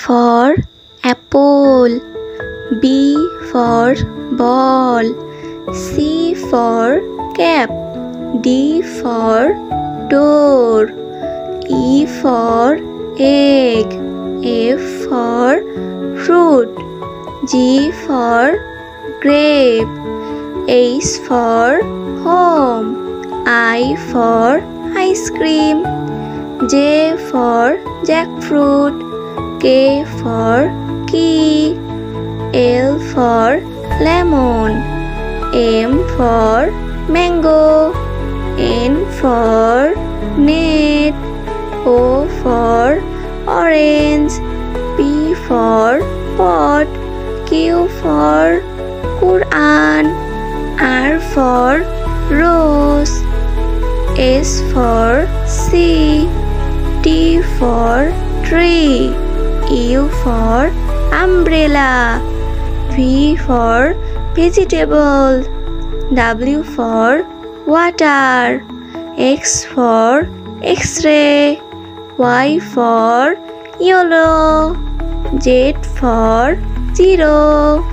for apple. B for ball. C for cap. D for door. E for egg. F for fruit. G for grape. H for home. I for ice cream. J for jackfruit. K for key. L for lemon. M for mango. N for net. O for orange. P for pot. Q for Quran. R for rose. S for sea. T for tree. U for umbrella. V for vegetable. W for water. X for X-ray. Y for yellow. Z for zero.